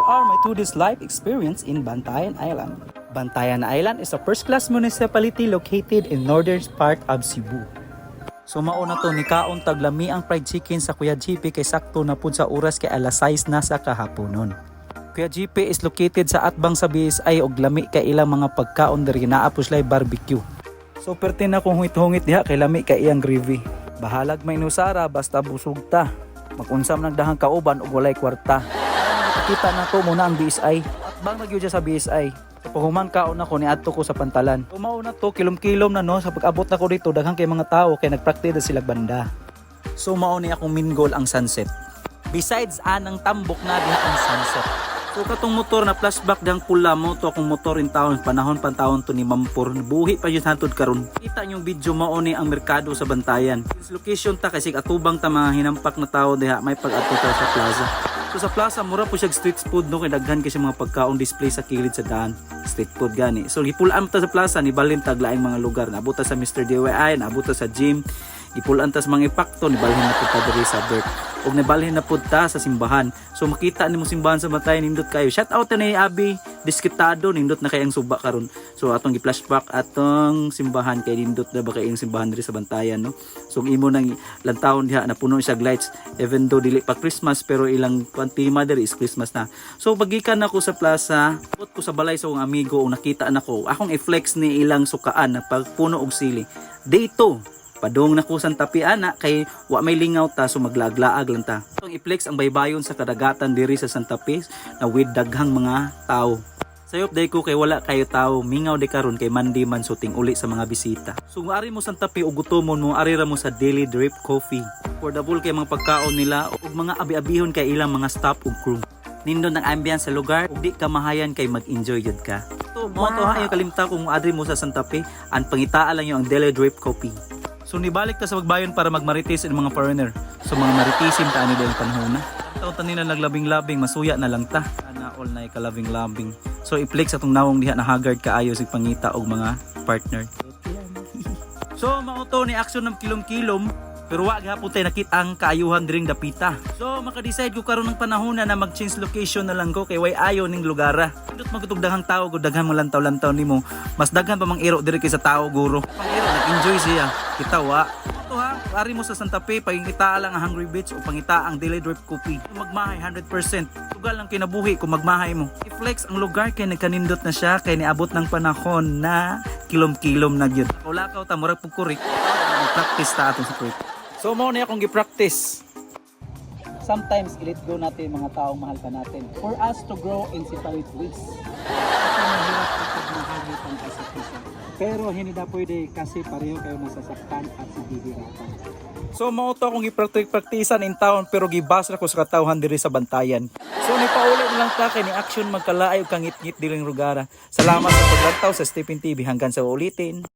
are my 2 days life experience in Bantayan Island. Bantayan Island is a first-class municipality located in northern part of Cebu. So mauna to ni kaon taglami ang fried chicken sa Kuya GP kay sakto na pud sa oras kay alas 6 na sa kahaponon. Kuya GP is located sa atbang sa BSI og lami kay ilang mga pagkaon diri naapos lay barbecue. So pertin na kung hungit-hungit diha kay lami kay iyang gravy. Bahalag may nusara basta busog ta. Mag-unsam nagdahang kauban og walay kwarta. Kita na ko muna ang BSI. Atbang nagyud sa BSI. So pahuman kaon ako niadto ko sa pantalan. Umao na to kilom-kilom na no sa pag-abot na ko dito daghang kay mga tao kay nagpractice sila banda. So mao ni akong main goal ang sunset. Besides anang tambok na diha ang sunset. So katong motor na flashback dang pula mo to akong motor in taon panahon pantawon to ni Mampur buhi pa yun hantod karon. Kita yung video mao ni ang merkado sa Bantayan. This location ta kasi atubang ta mga hinampak na tao diha may pag-adto sa plaza. So sa plaza mura po siya street food no kay daghan kasi mga pagkaon display sa kilid sa daan. Street food gani. So gipulaan ta sa plaza ni balhin taglaing mga lugar. Naabot ta sa Mr. DIY, naabot ta sa gym. Gipulaan ta sa mga epakto ni balhin na pud ta diri sa Bert. Og nibalhin na pud ta sa simbahan. So makita nimo simbahan sa Bantayan nindot kayo. Shout out ni Abi Diskitado nindot na kay ang suba karon. So atong gi-flashback atong simbahan kay nindot na ba kay ang simbahan diri sa Bantayan no. So imo nang lantawon diha na puno siya lights even though dili pa Christmas pero ilang tema diri is Christmas na. So pagikan ako sa plaza, put ko sa balay sa akong amigo og nakita nako akong i-flex ni ilang sukaan na pagpuno og sili. Day 2 padong na kusang tapi ana kay wa may lingaw ta so maglaglaag lang ta. So i-flex ang baybayon sa kadagatan diri sa Santa Fe na with daghang mga tao. Sayop day ko kay wala kayo tao mingaw de karon kay mandi man suting uli sa mga bisita. So kung ari mo Santa Fe og gutomon mo ari ra mo sa Daily Drip Coffee. Affordable kay mga pagkaon nila ug mga abi-abihon kay ilang mga staff ug crew. Nindot ang ambience sa lugar ug di ka mahayan kay mag-enjoy jud ka. So mo to ha kalimta kung adri mo sa Santa Fe an pangitaa lang yung ang Daily Drip Coffee. So nibalik ta sa magbayon para magmarites ang mga foreigner. So mga maritisim ta ani dayong panahon na. Taon ta nila naglabing-labing masuya na lang ta. Ana all na kalabing-labing. So i-flex atong nawong diha na haggard kaayo sig pangita og mga partner. So mao to ni action ng kilom-kilom pero wa gyapon tay nakita ang kaayuhan diring dapita. So maka-decide ko karon ng panahon na mag-change location na lang ko kay way ayo ning lugara. Pindot magutog daghang tawo gud daghan mo lantaw-lantaw nimo. Mas daghan pa mang iro diri kay sa tawo guro. Pang-iro nag-enjoy siya. Kita wa. Ito ha, ari mo sa Santa Fe pangita lang ang Hungry Beach o pangita ang Daily Drip Coffee. Magmahay 100%. Tugal lang kinabuhi kung magmahay mo. I-flex ang lugar kay nagkanindot na siya kay niabot ng panahon na kilom-kilom na gyud. Lakaw ta murag pugkurik. Practice ta atong sa quick. So mo na akong gi-practice. Sometimes i-let go natin mga taong mahal pa natin for us to grow in separate ways. Kasi mahirap kapag mahagitan ka sa isa. Pero hindi na pwede kasi pareho kayo nasasaktan at sigigiratan. So mo to akong gi-practicean in town pero gibas ra ko sa katawhan diri sa Bantayan. So ni pauli na lang ta kay ni action magkalaay og kangit-ngit diring lugar. Salamat sa paglantaw sa Stephen TV hanggang sa ulitin.